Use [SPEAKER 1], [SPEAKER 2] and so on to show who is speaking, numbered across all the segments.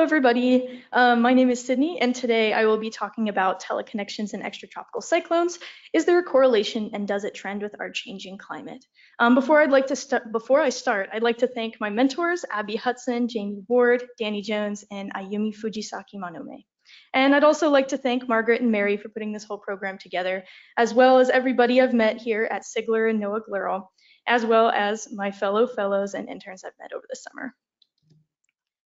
[SPEAKER 1] everybody. My name is Sydney, and today I will be talking about teleconnections and extratropical cyclones. Is there a correlation, and does it trend with our changing climate? Before I start, I'd like to thank my mentors, Abby Hutson, Jamie Ward, Dani Jones, and Ayumi Fujisaki-Manome. And I'd also like to thank Margaret and Mary for putting this whole program together, as well as everybody I've met here at CIGLR and CIGLR, as well as my fellows and interns I've met over the summer.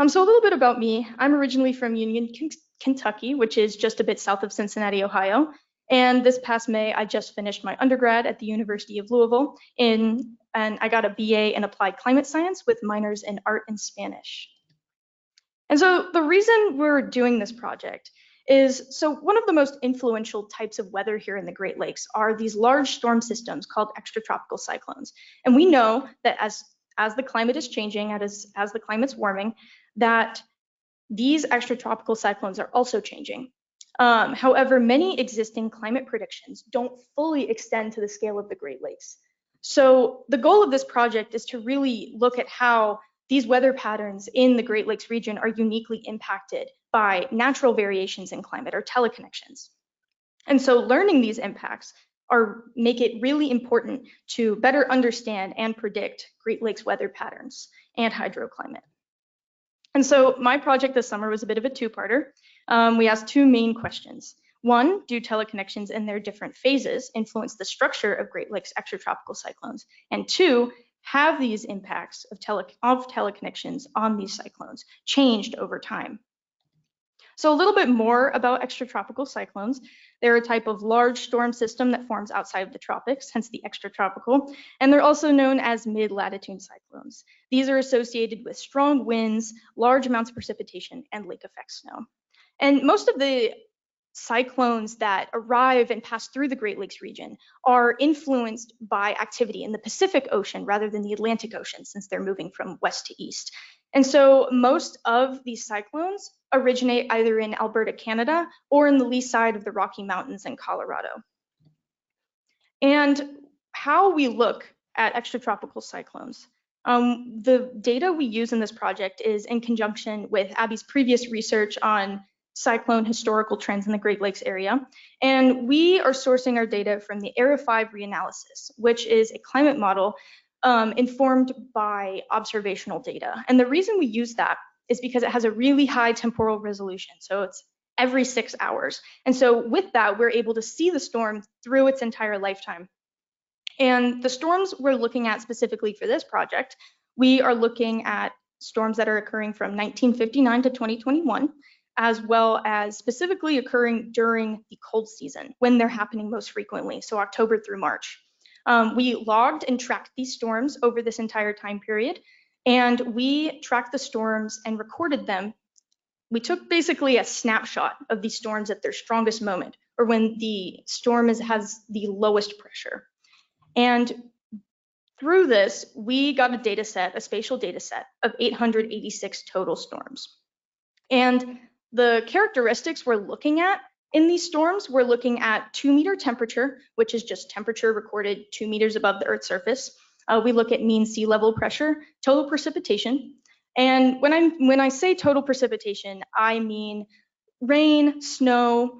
[SPEAKER 1] So a little bit about me. I'm originally from Union, Kentucky, which is just a bit south of Cincinnati, Ohio. And this past May, I just finished my undergrad at the University of Louisville, and I got a BA in Applied Climate Science with minors in Art and Spanish. And so the reason we're doing this project is, so one of the most influential types of weather here in the Great Lakes are these large storm systems called extratropical cyclones. And we know that as the climate is changing, as the climate's warming, that these extratropical cyclones are also changing. However, many existing climate predictions don't fully extend to the scale of the Great Lakes. So the goal of this project is to really look at how these weather patterns in the Great Lakes region are uniquely impacted by natural variations in climate, or teleconnections. And so learning these impacts make it really important to better understand and predict Great Lakes weather patterns and hydroclimate. And so my project this summer was a bit of a two-parter. We asked two main questions. One, do teleconnections in their different phases influence the structure of Great Lakes extratropical cyclones? And two, have these impacts of teleconnections on these cyclones changed over time? So a little bit more about extratropical cyclones. They're a type of large storm system that forms outside of the tropics, hence the extratropical, and they're also known as mid-latitude cyclones. These are associated with strong winds, large amounts of precipitation, and lake effect snow. And most of the cyclones that arrive and pass through the Great Lakes region are influenced by activity in the Pacific Ocean rather than the Atlantic Ocean, since they're moving from west to east. And so most of these cyclones originate either in Alberta, Canada, or in the lee side of the Rocky Mountains in Colorado. And how we look at extratropical cyclones. The data we use in this project is in conjunction with Abby's previous research on cyclone historical trends in the Great Lakes area. And we are sourcing our data from the ERA 5 reanalysis, which is a climate model informed by observational data. And the reason we use that is because it has a really high temporal resolution. So it's every 6 hours. And so with that, we're able to see the storm through its entire lifetime. And the storms we're looking at specifically for this project, we are looking at storms that are occurring from 1959 to 2021, as well as specifically occurring during the cold season when they're happening most frequently, so October through March. We logged and tracked these storms over this entire time period, and we tracked the storms and recorded them. We took basically a snapshot of these storms at their strongest moment, or when the storm has the lowest pressure. And through this, we got a data set, a spatial data set of 886 total storms. And the characteristics we're looking at in these storms, we're looking at 2-meter temperature, which is just temperature recorded 2 meters above the Earth's surface. We look at mean sea level pressure, total precipitation. And when I say total precipitation, I mean rain, snow,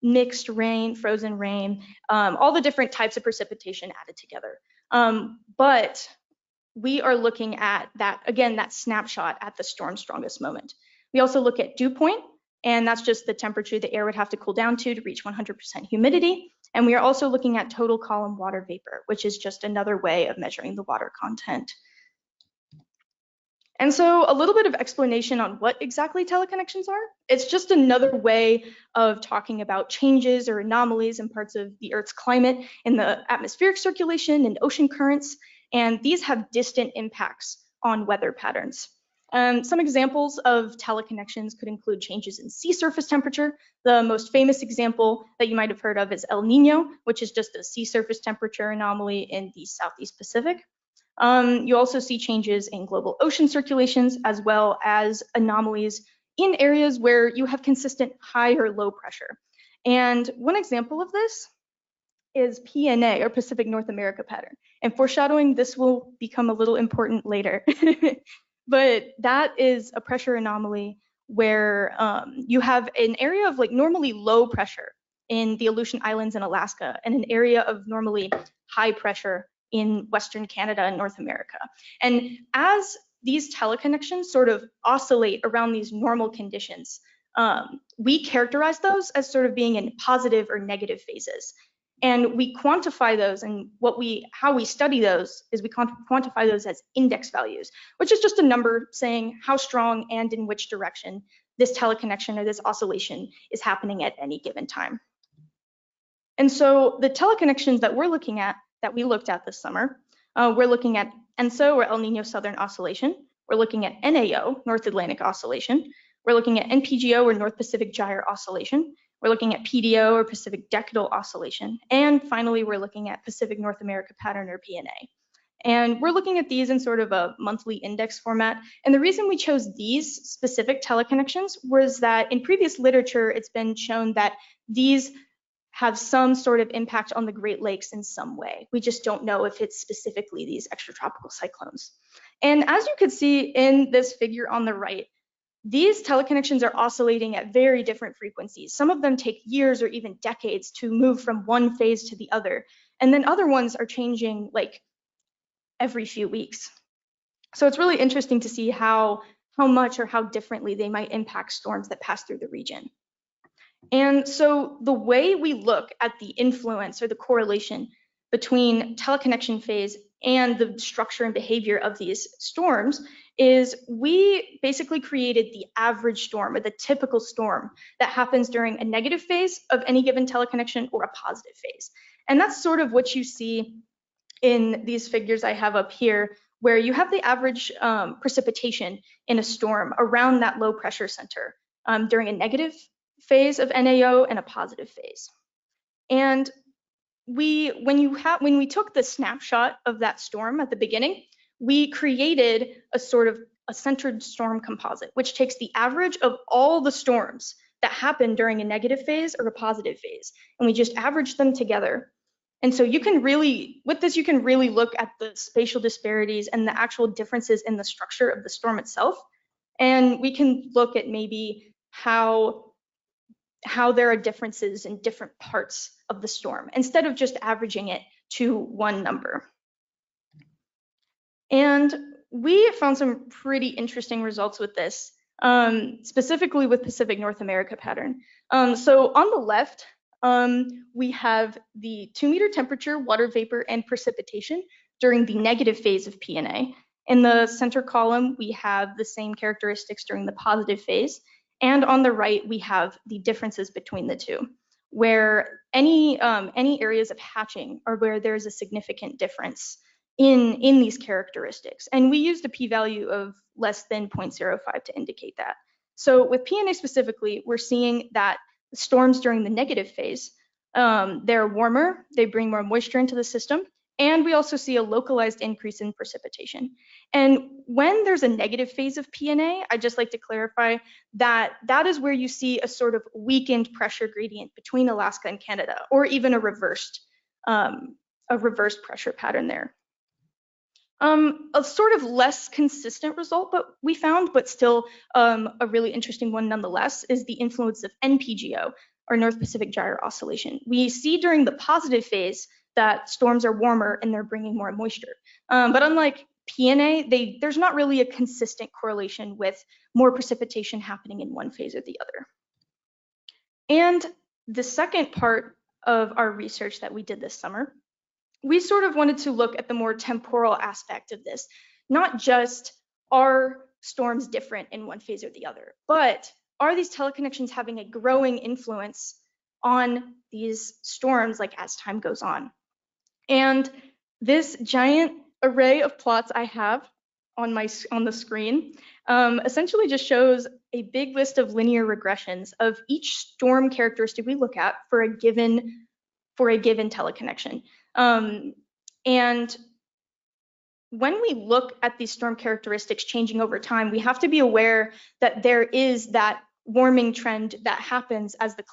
[SPEAKER 1] mixed rain, frozen rain, all the different types of precipitation added together. But we are looking at that, again, that snapshot at the storm's strongest moment. We also look at dew point, and that's just the temperature the air would have to cool down to reach 100% humidity. And we are also looking at total column water vapor, which is just another way of measuring the water content. And so a little bit of explanation on what exactly teleconnections are. It's just another way of talking about changes or anomalies in parts of the Earth's climate in the atmospheric circulation and ocean currents. And these have distant impacts on weather patterns. Some examples of teleconnections could include changes in sea surface temperature. The most famous example that you might have heard of is El Nino, which is just a sea surface temperature anomaly in the Southeast Pacific. You also see changes in global ocean circulations, as well as anomalies in areas where you have consistent high or low pressure. And one example of this is PNA, or Pacific North America pattern. And foreshadowing, this will become a little important later. but that is a pressure anomaly where you have an area of like normally low pressure in the Aleutian Islands in Alaska and an area of normally high pressure in Western Canada and North America. And as these teleconnections sort of oscillate around these normal conditions, we characterize those as sort of being in positive or negative phases. And we quantify those, and how we study those is we quantify those as index values, which is just a number saying how strong and in which direction this teleconnection or this oscillation is happening at any given time. And so the teleconnections that we're looking at, that we looked at this summer, we're looking at ENSO, or El Nino Southern Oscillation. We're looking at NAO, North Atlantic Oscillation. We're looking at NPGO, or North Pacific Gyre Oscillation. We're looking at PDO, or Pacific Decadal Oscillation. And finally, we're looking at Pacific North America Pattern, or PNA. And we're looking at these in sort of a monthly index format. And the reason we chose these specific teleconnections was that in previous literature, it's been shown that these have some sort of impact on the Great Lakes in some way. We just don't know if it's specifically these extratropical cyclones. And as you could see in this figure on the right, these teleconnections are oscillating at very different frequencies. Some of them take years or even decades to move from one phase to the other. And then other ones are changing like every few weeks. So it's really interesting to see how much or how differently they might impact storms that pass through the region. And so the way we look at the influence or the correlation between teleconnection phase and the structure and behavior of these storms is we basically created the average storm, or the typical storm that happens during a negative phase of any given teleconnection or a positive phase. And that's sort of what you see in these figures I have up here, where you have the average precipitation in a storm around that low pressure center during a negative phase of NAO and a positive phase. And when we took the snapshot of that storm at the beginning, we created a sort of a centered storm composite, which takes the average of all the storms that happen during a negative phase or a positive phase, and we just average them together. And so you can really, with this, you can really look at the spatial disparities and the actual differences in the structure of the storm itself. And we can look at maybe how there are differences in different parts of the storm, instead of just averaging it to one number. And we found some pretty interesting results with this, specifically with Pacific North America pattern. So on the left, we have the 2-meter temperature, water vapor, and precipitation during the negative phase of PNA. In the center column, we have the same characteristics during the positive phase. And on the right, we have the differences between the two, where any areas of hatching are where there's a significant difference in these characteristics. And we used a p-value of less than 0.05 to indicate that. So with PNA specifically, we're seeing that storms during the negative phase, they're warmer, they bring more moisture into the system, and we also see a localized increase in precipitation. And when there's a negative phase of PNA, I'd just like to clarify that that is where you see a sort of weakened pressure gradient between Alaska and Canada, or even a reversed pressure pattern there. A sort of less consistent result, but we found, but still a really interesting one nonetheless, is the influence of NPGO, or North Pacific Gyre Oscillation. We see during the positive phase that storms are warmer and they're bringing more moisture. But unlike PNA, there's not really a consistent correlation with more precipitation happening in one phase or the other. And the second part of our research that we did this summer, we sort of wanted to look at the more temporal aspect of this, not just are storms different in one phase or the other, but are these teleconnections having a growing influence on these storms like as time goes on? And this giant array of plots I have on the screen essentially just shows a big list of linear regressions of each storm characteristic we look at for a given teleconnection. And when we look at these storm characteristics changing over time, we have to be aware that there is that warming trend that happens as the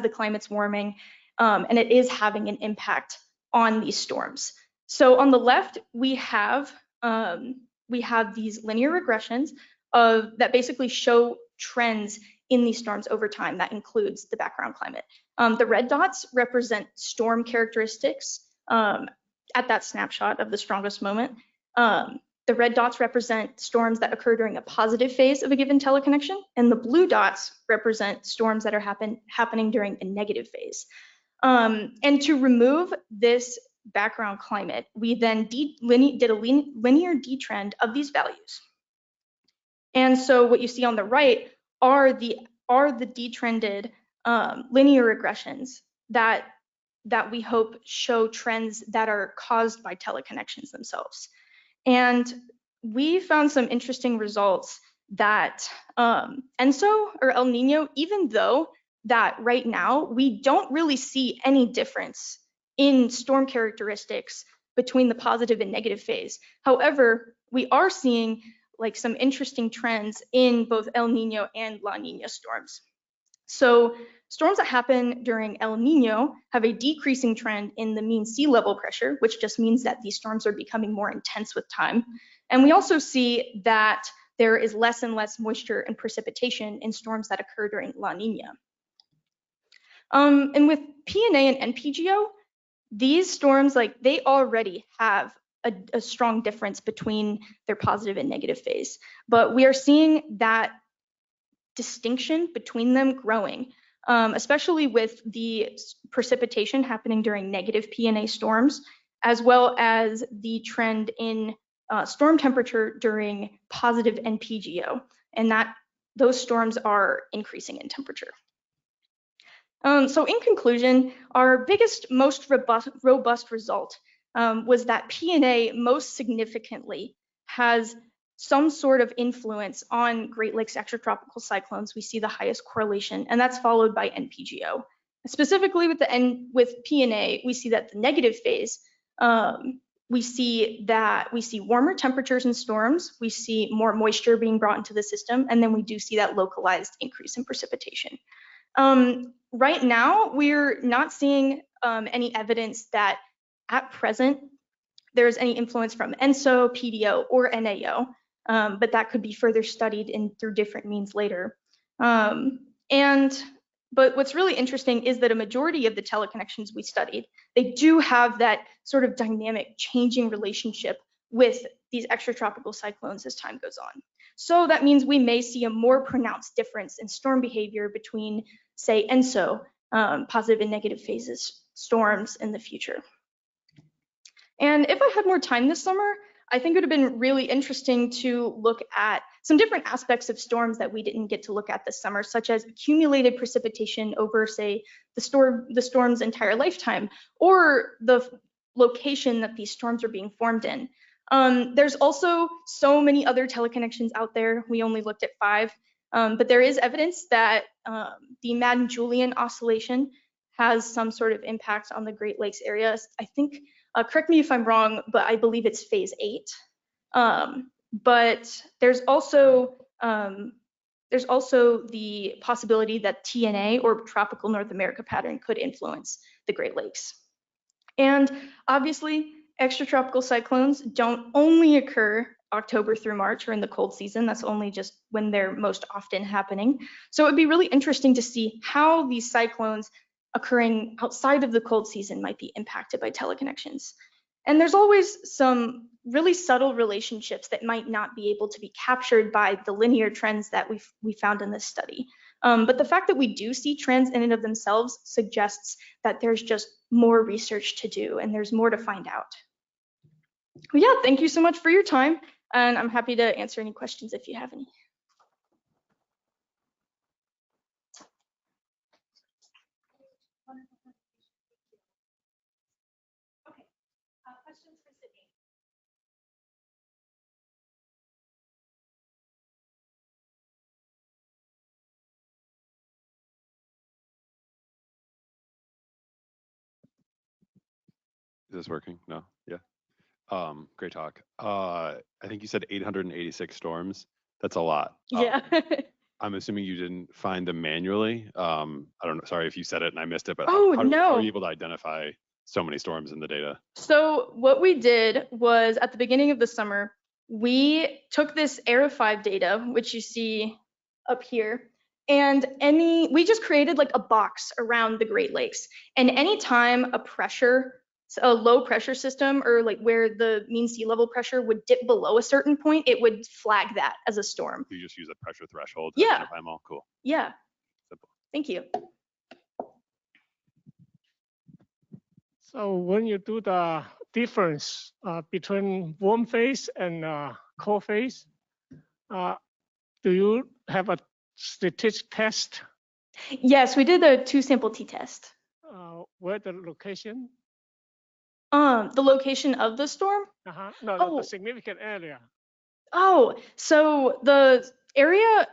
[SPEAKER 1] climate's warming, and it is having an impact on these storms. So on the left, we have we have these linear regressions that basically show trends in these storms over time. That includes the background climate. The red dots represent storm characteristics at that snapshot of the strongest moment. The red dots represent storms that occur during a positive phase of a given teleconnection, and the blue dots represent storms that are happening during a negative phase. And to remove this background climate, we then did a linear detrend of these values. And so what you see on the right are the detrended linear regressions that we hope show trends that are caused by teleconnections themselves. And we found some interesting results that ENSO or El Nino, even though that right now we don't really see any difference in storm characteristics between the positive and negative phase. However, we are seeing like some interesting trends in both El Nino and La Nina storms. So storms that happen during El Nino have a decreasing trend in the mean sea level pressure, which just means that these storms are becoming more intense with time. And we also see that there is less and less moisture and precipitation in storms that occur during La Nina. And with PNA and NPGO, these storms, like they already have a strong difference between their positive and negative phase, but we are seeing that distinction between them growing, especially with the precipitation happening during negative PNA storms, as well as the trend in storm temperature during positive NPGO, and that those storms are increasing in temperature. So in conclusion, our biggest, most robust result was that PNA most significantly has some sort of influence on Great Lakes extratropical cyclones. We see the highest correlation, and that's followed by NPGO. Specifically with PNA, we see that the negative phase, we see warmer temperatures in storms, we see more moisture being brought into the system, and then we do see that localized increase in precipitation. Right now, we're not seeing any evidence that at present there's any influence from ENSO, PDO, or NAO, but that could be further studied through different means later. But what's really interesting is that a majority of the teleconnections we studied, they do have that sort of dynamic changing relationship with these extratropical cyclones as time goes on. So that means we may see a more pronounced difference in storm behavior between, say, ENSO, positive and negative phases storms in the future. And if I had more time this summer, I think it would have been really interesting to look at some different aspects of storms that we didn't get to look at this summer, such as accumulated precipitation over, say, the storm's entire lifetime, or the location that these storms are being formed in. There's also so many other teleconnections out there. We only looked at 5, but there is evidence that the Madden-Julian oscillation has some sort of impact on the Great Lakes area. I think, correct me if I'm wrong, but I believe it's phase 8. But there's also the possibility that TNA, or tropical North America pattern, could influence the Great Lakes. And obviously, extratropical cyclones don't only occur October through March or in the cold season. That's only just when they're most often happening. So it'd be really interesting to see how these cyclones occurring outside of the cold season might be impacted by teleconnections. And there's always some really subtle relationships that might not be able to be captured by the linear trends that we found in this study. But the fact that we do see trends in and of themselves suggests that there's just more research to do and there's more to find out. Well, yeah, thank you so much for your time, and I'm happy to answer any questions if you have any. Okay, questions for Sydnie?
[SPEAKER 2] Is this working? No? Yeah. Great talk. I think you said 886 storms. That's a lot.
[SPEAKER 1] Yeah.
[SPEAKER 2] I'm assuming you didn't find them manually. I don't know. Sorry if you said it and I missed it, but
[SPEAKER 1] how
[SPEAKER 2] are you able to identify so many storms in the data?
[SPEAKER 1] So what we did was at the beginning of the summer, we took this ERA5 data, which you see up here, and we just created like a box around the Great Lakes. And anytime a low pressure system, or like where the mean sea level pressure would dip below a certain point, it would flag that as a storm.
[SPEAKER 2] You just use a pressure threshold to
[SPEAKER 1] Yeah.
[SPEAKER 2] identify them all. Cool.
[SPEAKER 1] Yeah.
[SPEAKER 2] Simple.
[SPEAKER 1] Thank you.
[SPEAKER 3] So when you do the difference between warm phase and cold phase, do you have a statistic test?
[SPEAKER 1] Yes, we did a 2-sample t-test.
[SPEAKER 3] Where the location?
[SPEAKER 1] The location of the storm?
[SPEAKER 3] No, the significant area.
[SPEAKER 1] Oh, so the area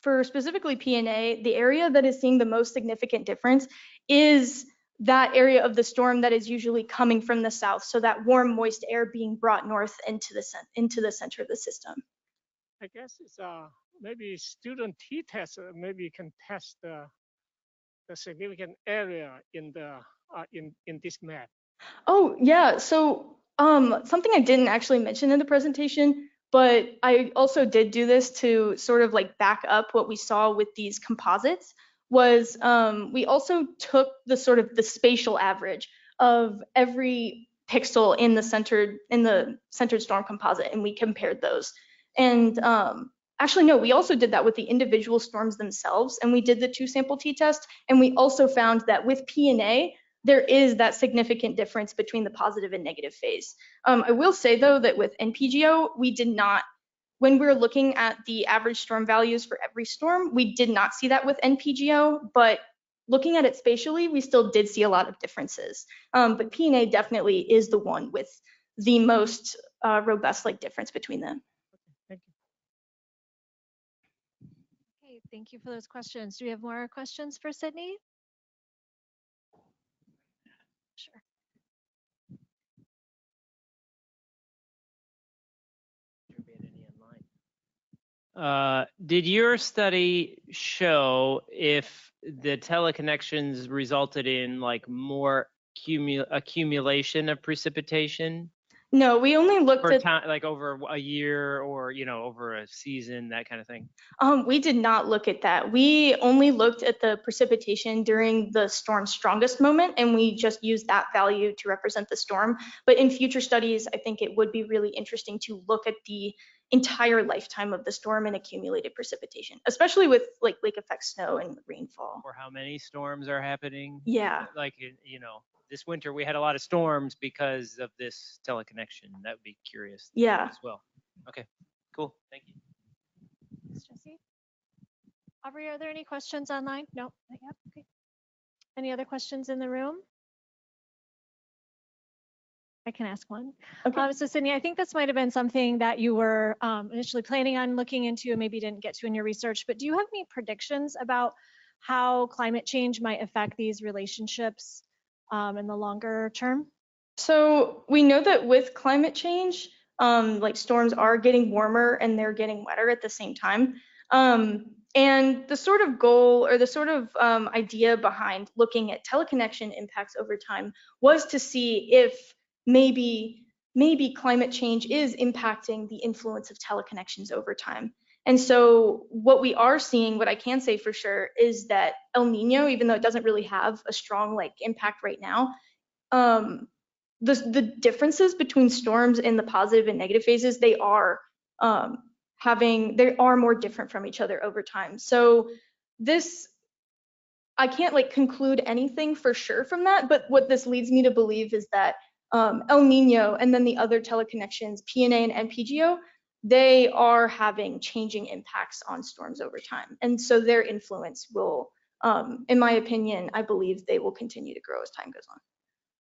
[SPEAKER 1] for specifically PNA, the area that is seeing the most significant difference is that area of the storm that is usually coming from the south. So that warm, moist air being brought north into the center of the system.
[SPEAKER 3] I guess it's maybe student t-test. Maybe you can test the significant area in the in this map.
[SPEAKER 1] Oh yeah, so something I didn't actually mention in the presentation, but I also did do this to sort of like back up what we saw with these composites, was we also took the sort of the spatial average of every pixel in the centered storm composite, and we compared those. And actually, no, we also did that with the individual storms themselves, and we did the 2-sample t-test, and we also found that with PNA, there is that significant difference between the positive and negative phase. I will say though that with NPGO, we did not, when we were looking at the average storm values for every storm, we did not see that with NPGO, but looking at it spatially, we still did see a lot of differences. But PNA definitely is the one with the most robust like difference between them.
[SPEAKER 3] Thank you.
[SPEAKER 4] Okay, thank you for those questions. Do we have more questions for Sydnie? Sure.
[SPEAKER 5] Did your study show if the teleconnections resulted in like more accumulation of precipitation?
[SPEAKER 1] No, we only looked
[SPEAKER 5] for
[SPEAKER 1] at
[SPEAKER 5] time, like over a year or over a season, that kind of thing.
[SPEAKER 1] We did not look at that. We only looked at the precipitation during the storm's strongest moment, and we just used that value to represent the storm. But in future studies, I think it would be really interesting to look at the entire lifetime of the storm and accumulated precipitation, especially with like lake effect snow and rainfall.
[SPEAKER 5] Or how many storms are happening.
[SPEAKER 1] Yeah.
[SPEAKER 5] Like, this winter we had a lot of storms because of this teleconnection. That would be curious.
[SPEAKER 1] Yeah.
[SPEAKER 5] As well. Okay, cool. Thank you.
[SPEAKER 4] Thanks, Jesse. Aubrey, are there any questions online? No, not yet. Okay. Any other questions in the room? I can ask one.
[SPEAKER 1] Okay.
[SPEAKER 4] So Sydnie, I think this might have been something that you were initially planning on looking into and maybe didn't get to in your research, but do you have any predictions about how climate change might affect these relationships in the longer term?
[SPEAKER 1] So we know that with climate change, like storms are getting warmer and they're getting wetter at the same time. And the sort of goal or the sort of idea behind looking at teleconnection impacts over time was to see if maybe climate change is impacting the influence of teleconnections over time. And so what we are seeing, what I can say for sure, is that El Nino, even though it doesn't really have a strong like impact right now, the differences between storms in the positive and negative phases, they are more different from each other over time. So this, I can't like conclude anything for sure from that, but what this leads me to believe is that El Nino and then the other teleconnections, PNA and NPGO, they are having changing impacts on storms over time. And so their influence will, in my opinion, I believe they will continue to grow as time goes on.